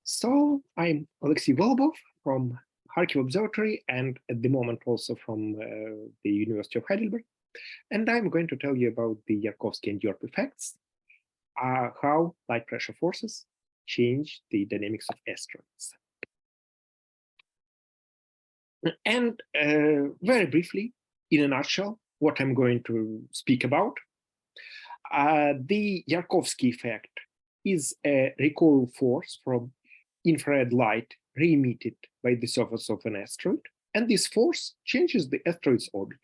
So I'm Oleksiy Golubov from Kharkiv Observatory and at the moment also from the University of Heidelberg. And I'm going to tell you about the Yarkovsky and YORP effects, how light pressure forces change the dynamics of asteroids. And very briefly, in a nutshell, what I'm going to speak about. The Yarkovsky effect is a recoil force from infrared light re-emitted by the surface of an asteroid, and this force changes the asteroid's orbit.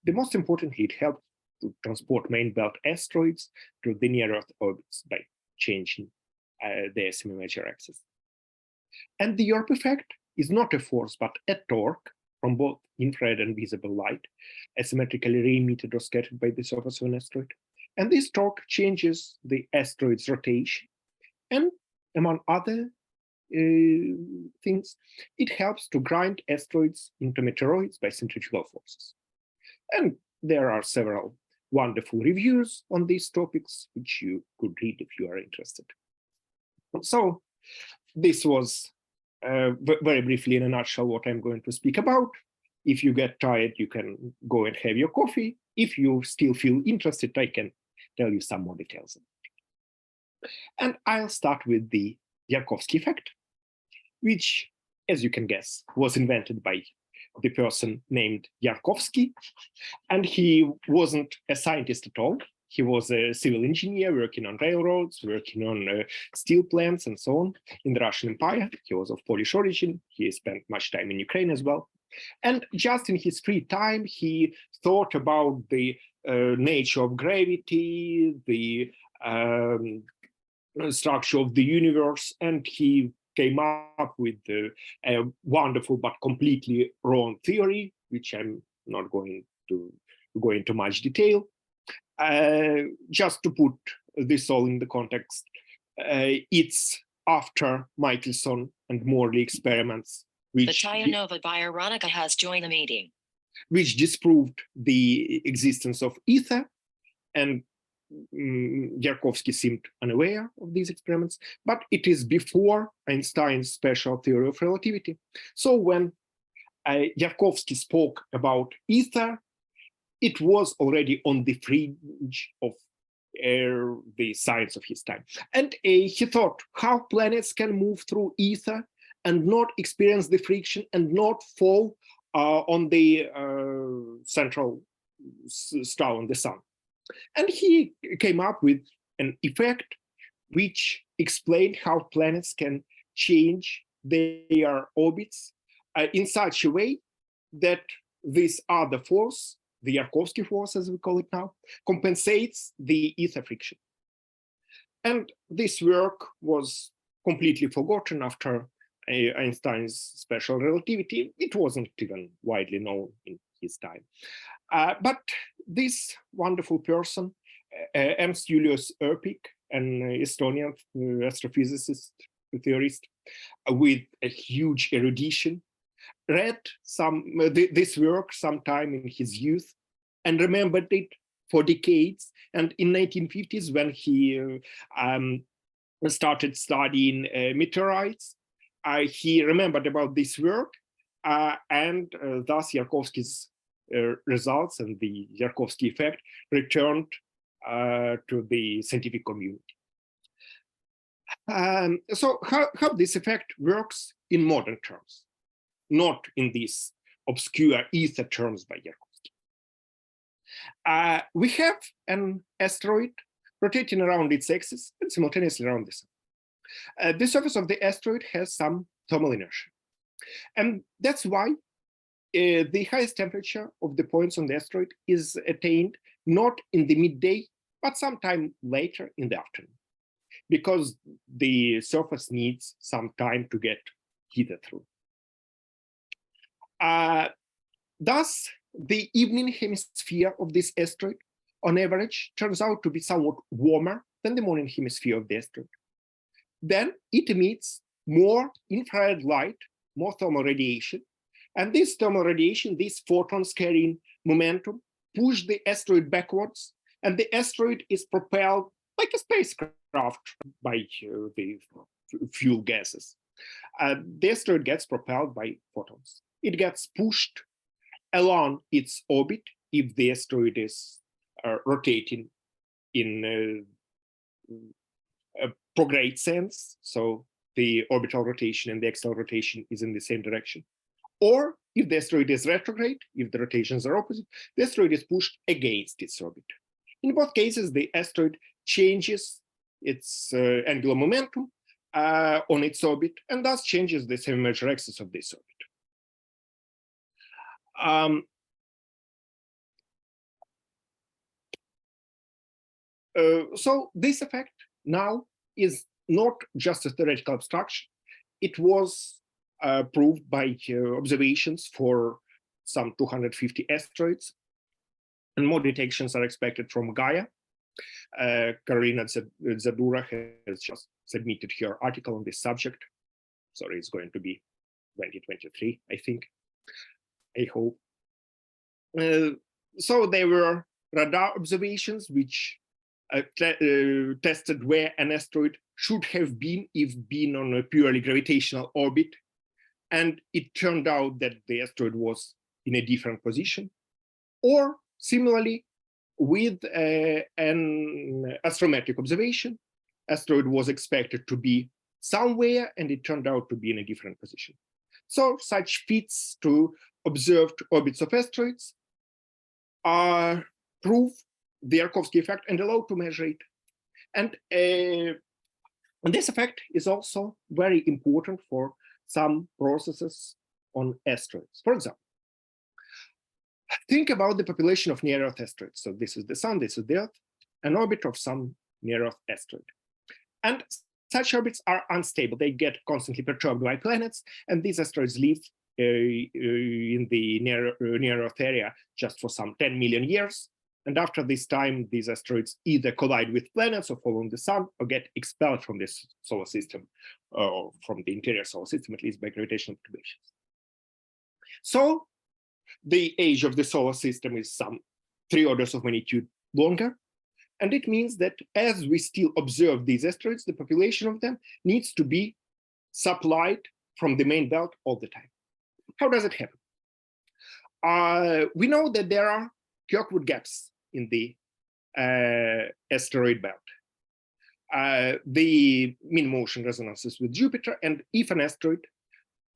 The most importantly, it helps to transport main belt asteroids to the near-Earth orbits by changing their semi-major axis. And the YORP effect is not a force, but a torque from both infrared and visible light, asymmetrically re-emitted or scattered by the surface of an asteroid. And this torque changes the asteroid's rotation. And among other things, it helps to grind asteroids into meteoroids by centrifugal forces. And there are several wonderful reviews on these topics, which you could read if you are interested. So this was very briefly in a nutshell what I'm going to speak about. If you get tired, you can go and have your coffee. If you still feel interested, I can tell you some more details. And I'll start with the Yarkovsky effect, which, as you can guess, was invented by the person named Yarkovsky. And he wasn't a scientist at all. He was a civil engineer working on railroads, working on steel plants and so on in the Russian Empire. He was of Polish origin. He spent much time in Ukraine as well. And just in his free time, he thought about the nature of gravity, the structure of the universe, and he came up with a wonderful but completely wrong theory, which I'm not going to go into much detail. Just to put this all in the context, it's after Michelson and Morley experiments, which Veronica has joined the meeting, which disproved the existence of ether, and Yarkovsky seemed unaware of these experiments, but it is before Einstein's special theory of relativity. So when Yarkovsky spoke about ether, it was already on the fringe of the science of his time. And he thought how planets can move through ether and not experience the friction and not fall on the central star, on the sun. And he came up with an effect which explained how planets can change their orbits in such a way that this other force, the Yarkovsky force as we call it now, compensates the ether friction. And this work was completely forgotten after Einstein's special relativity. It wasn't even widely known in his time. But this wonderful person, Ernst Julius Öpik, an Estonian astrophysicist, theorist, with a huge erudition, read this work sometime in his youth and remembered it for decades. And in 1950s, when he started studying meteorites, he remembered about this work, and thus Yarkovsky's results and the Yarkovsky effect returned to the scientific community. So how this effect works in modern terms, not in these obscure ether terms by Yarkovsky. We have an asteroid rotating around its axis and simultaneously around the sun. The surface of the asteroid has some thermal inertia. And that's why the highest temperature of the points on the asteroid is attained not in the midday, but sometime later in the afternoon, because the surface needs some time to get heated through. Thus, the evening hemisphere of this asteroid, on average, turns out to be somewhat warmer than the morning hemisphere of the asteroid. Then it emits more infrared light, more thermal radiation, and this thermal radiation, these photons carrying momentum, push the asteroid backwards, and the asteroid is propelled like a spacecraft by the fuel gases. The asteroid gets propelled by photons. It gets pushed along its orbit if the asteroid is rotating in a prograde sense, so the orbital rotation and the axial rotation is in the same direction. Or if the asteroid is retrograde, if the rotations are opposite, the asteroid is pushed against its orbit. In both cases, the asteroid changes its angular momentum on its orbit and thus changes the semi-major axis of this orbit. So this effect now is not just a theoretical abstraction. It was proved by observations for some 250 asteroids, and more detections are expected from Gaia. Karolina Zadura has just submitted her article on this subject. Sorry, it's going to be 2023, I think. I hope. So there were radar observations which tested where an asteroid should have been if been on a purely gravitational orbit. And it turned out that the asteroid was in a different position. Or similarly, with an astrometric observation, asteroid was expected to be somewhere and it turned out to be in a different position. So such feats to observed orbits of asteroids prove the Yarkovsky effect and allow to measure it. And this effect is also very important for some processes on asteroids. For example, think about the population of near-Earth asteroids. So this is the Sun, this is the Earth, an orbit of some near-Earth asteroid. And such orbits are unstable. They get constantly perturbed by planets, and these asteroids live in the near-Earth area just for some 10 million years. And after this time, these asteroids either collide with planets or fall on the Sun or get expelled from this solar system, or from the interior solar system, at least by gravitational perturbations. So the age of the solar system is some 3 orders of magnitude longer. And it means that as we still observe these asteroids, the population of them needs to be supplied from the main belt all the time. How does it happen? We know that there are Kirkwood gaps in the asteroid belt. The mean motion resonances with Jupiter, and if an asteroid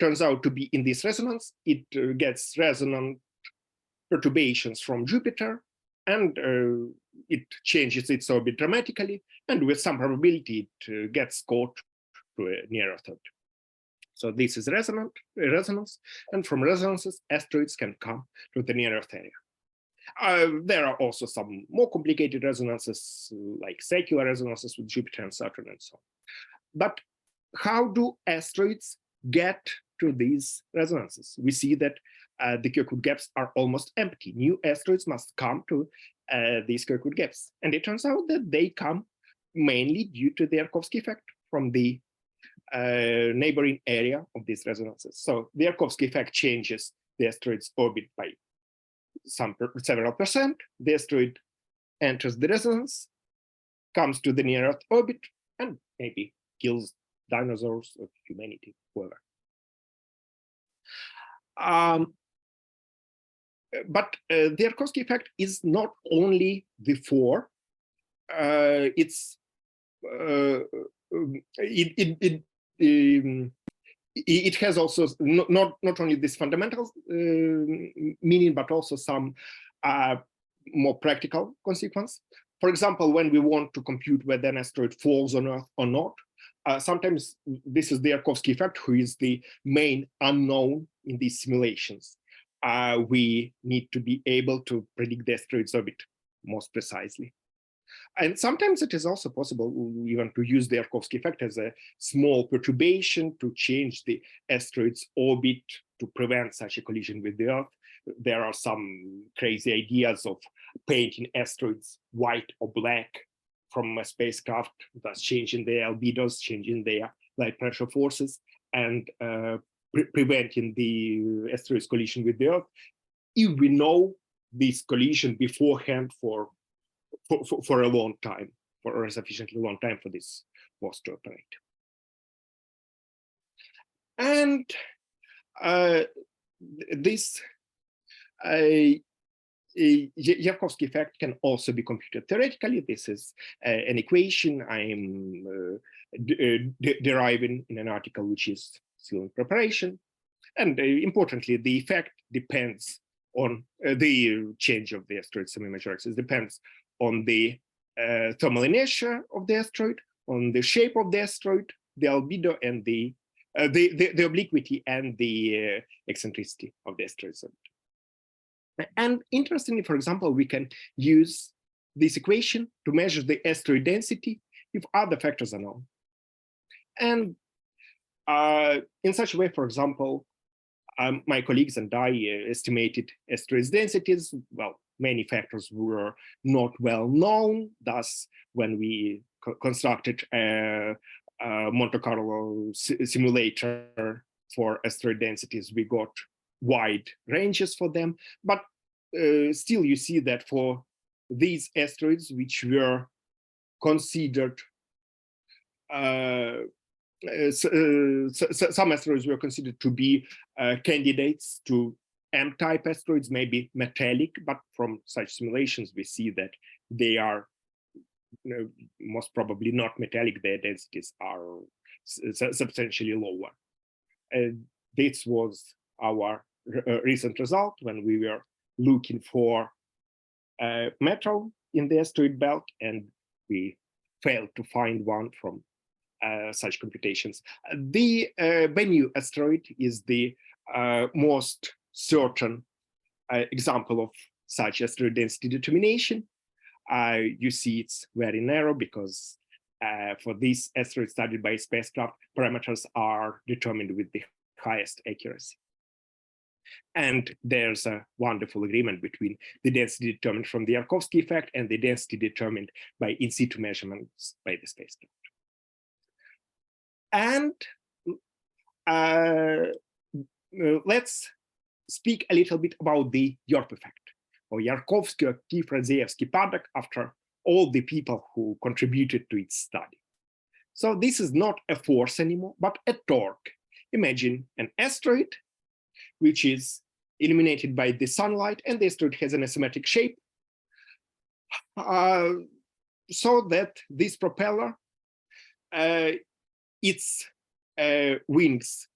turns out to be in this resonance, it gets resonant perturbations from Jupiter, and it changes its orbit dramatically, and with some probability it gets caught to a near-Earth orbit. So this is resonance, and from resonances, asteroids can come to the near-Earth area. There are also some more complicated resonances, like secular resonances with Jupiter and Saturn and so on. But how do asteroids get to these resonances? We see that the Kirkwood gaps are almost empty. New asteroids must come to these Kirkwood gaps. And it turns out that they come mainly due to the Yarkovsky effect from the neighboring area of these resonances. So the Yarkovsky effect changes the asteroid's orbit by several percent. The asteroid enters the resonance, comes to the near-Earth orbit, and maybe kills dinosaurs or humanity, whoever. But the Yarkovsky effect is not only before, it has also not only this fundamental meaning, but also some more practical consequence. For example, when we want to compute whether an asteroid falls on Earth or not, sometimes this is the Yarkovsky effect, who is the main unknown in these simulations. We need to be able to predict the asteroid's orbit most precisely. And sometimes it is also possible even to use the Yarkovsky effect as a small perturbation to change the asteroid's orbit to prevent such a collision with the Earth. There are some crazy ideas of painting asteroids white or black from a spacecraft, thus changing their albedos, changing their light pressure forces, and preventing the asteroid's collision with the Earth, if we know this collision beforehand for a long time, for a sufficiently long time for this force to operate. And this Yarkovsky effect can also be computed theoretically. This is an equation I'm deriving in an article which is still in preparation. And importantly, the effect depends on the change of the asteroid semi-major axis depends on the thermal inertia of the asteroid, on the shape of the asteroid, the albedo, and the obliquity and the eccentricity of the asteroid. And interestingly, for example, we can use this equation to measure the asteroid density if other factors are known. And in such a way, for example, my colleagues and I estimated asteroid densities. Well, many factors were not well known. Thus, when we constructed a Monte Carlo simulator for asteroid densities, we got wide ranges for them. But still, you see that for these asteroids, which were considered some asteroids were considered to be candidates to M-type asteroids, maybe metallic, but from such simulations, we see that they are most probably not metallic. Their densities are substantially lower. This was our recent result when we were looking for metal in the asteroid belt, and we failed to find one from such computations. The Bennu asteroid is the most certain example of such asteroid density determination. You see it's very narrow because for this asteroid studied by spacecraft, parameters are determined with the highest accuracy. And there's a wonderful agreement between the density determined from the Yarkovsky effect and the density determined by in situ measurements by the spacecraft. And let's speak a little bit about the YORP effect, or Yarkovsky-Radzeevsky product, after all the people who contributed to its study. So this is not a force anymore, but a torque. Imagine an asteroid, which is illuminated by the sunlight, and the asteroid has an asymmetric shape, so that this propeller, its wings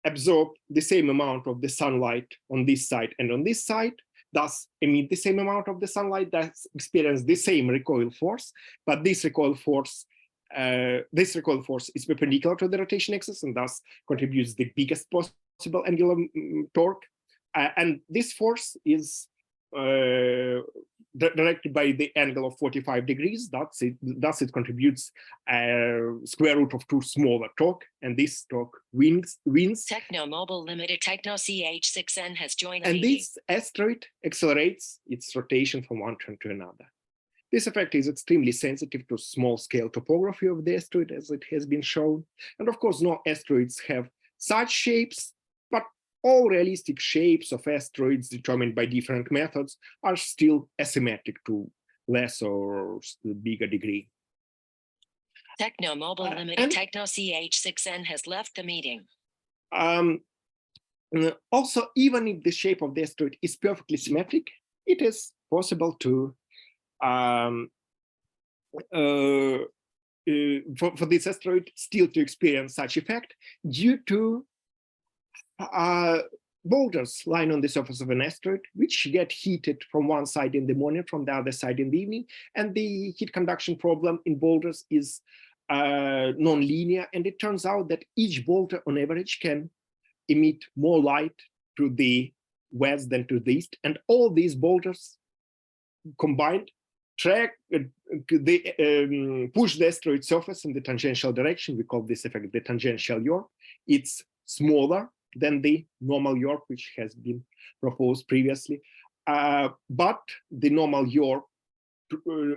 absorb the same amount of the sunlight on this side and on this side, thus emit the same amount of the sunlight, thus experience the same recoil force, but this recoil force is perpendicular to the rotation axis and thus contributes the biggest possible angular torque. And this force is directed by the angle of 45 degrees. Thus it contributes square root of 2 smaller torque, and this torque wins. Techno Mobile Limited Techno CH6N has joined the and meeting. This asteroid accelerates its rotation from one turn to another. This effect is extremely sensitive to small-scale topography of the asteroid, as it has been shown. And of course, no asteroids have such shapes, but all realistic shapes of asteroids determined by different methods are still asymmetric to less or bigger degree. Techno Mobile Limited Techno CH6N has left the meeting. Also, even if the shape of the asteroid is perfectly symmetric, it is possible to for this asteroid still to experience such effect due to boulders lying on the surface of an asteroid, which get heated from one side in the morning, from the other side in the evening. And the heat conduction problem in boulders is non-linear. And it turns out that each boulder on average can emit more light to the west than to the east. And all these boulders combined push the asteroid surface in the tangential direction. We call this effect the tangential YORP. It's smaller than the normal YORP, which has been proposed previously. But the normal YORP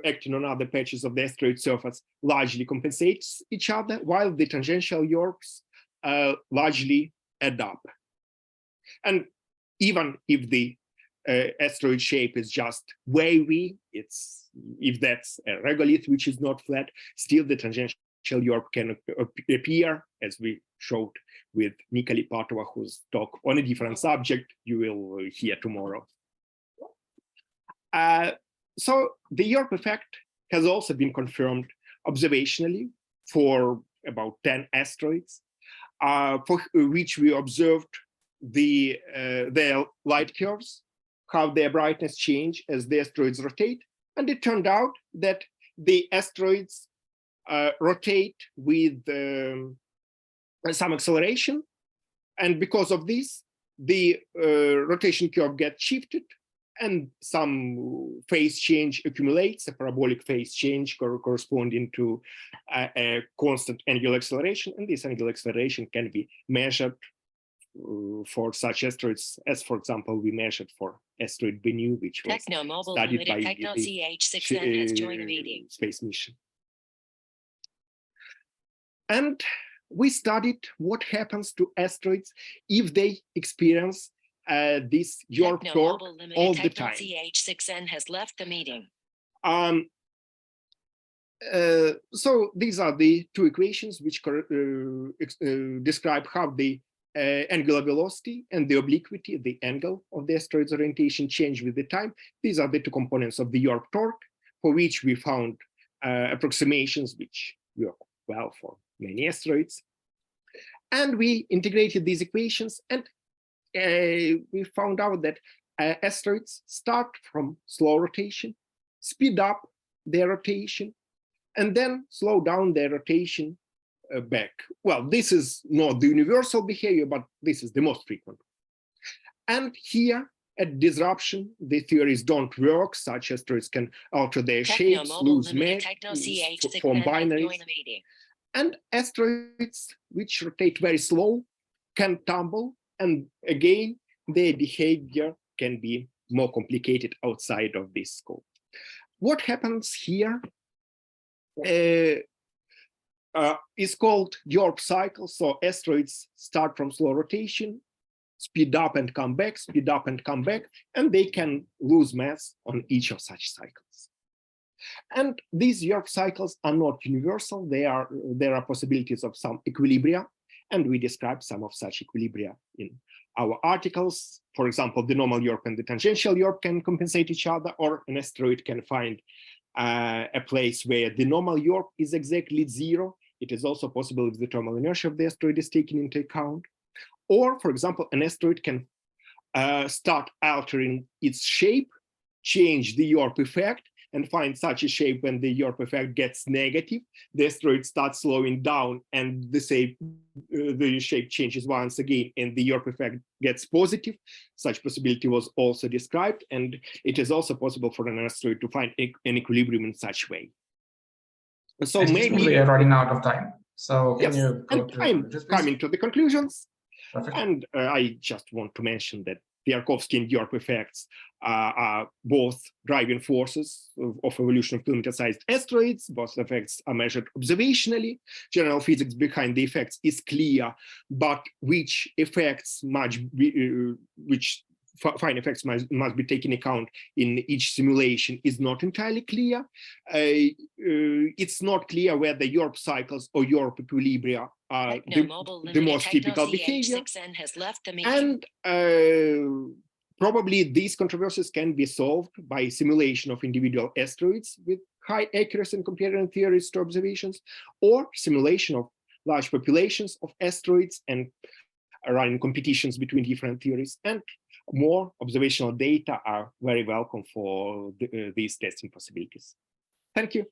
acting on other patches of the asteroid surface largely compensates each other, while the tangential YORPs largely add up. And even if the asteroid shape is just wavy, if that's a regolith which is not flat, still the tangential YORP can appear, as we showed with Nika Lipatova, whose talk on a different subject you will hear tomorrow. So the YORP effect has also been confirmed observationally for about 10 asteroids, for which we observed their light curves, how their brightness change as the asteroids rotate. And it turned out that the asteroids rotate with some acceleration. And because of this, the rotation curve gets shifted and some phase change accumulates, a parabolic phase change corresponding to a constant angular acceleration. And this angular acceleration can be measured for such asteroids as, for example, we measured for asteroid Bennu, which was studied by the CH-6N has joined the meeting. Space mission. And we studied what happens to asteroids if they experience this YORP torque all the time. CH-6N has left the meeting. So these are the two equations which describe how the angular velocity and the obliquity, the angle of the asteroid's orientation, change with the time. These are the two components of the YORP torque, for which we found approximations which work well for many asteroids. And we integrated these equations, and we found out that asteroids start from slow rotation, speed up their rotation, and then slow down their rotation back. Well, this is not the universal behavior, but this is the most frequent. And here at disruption, the theories don't work. Such asteroids can alter their shapes, lose mass, form binaries. And asteroids which rotate very slow can tumble, and again, their behavior can be more complicated outside of this scope. What happens here is called YORP cycle. So asteroids start from slow rotation, speed up and come back, speed up and come back, and they can lose mass on each of such cycles. And these YORP cycles are not universal. There are possibilities of some equilibria, and we describe some of such equilibria in our articles. For example, the normal YORP and the tangential YORP can compensate each other, or an asteroid can find a place where the normal YORP is exactly zero. It is also possible if the thermal inertia of the asteroid is taken into account. Or, for example, an asteroid can start altering its shape, change the YORP effect, and find such a shape when the YORP effect gets negative. The asteroid starts slowing down, and the shape changes once again, and the YORP effect gets positive. Such possibility was also described, and it is also possible for an asteroid to find an equilibrium in such way. So maybe we are running out of time. So can you go and I'm coming to the conclusions. Perfect. And I just want to mention that the Yarkovsky and YORP effects are both driving forces of evolution of kilometer-sized asteroids. Both effects are measured observationally. General physics behind the effects is clear, but which effects which fine effects must be taken account in each simulation is not entirely clear. It's not clear whether YORP cycles or YORP equilibria are the most typical behavior. And probably these controversies can be solved by simulation of individual asteroids with high accuracy and comparing theories to observations, or simulation of large populations of asteroids and running competitions between different theories. And more observational data are very welcome for these testing possibilities. Thank you.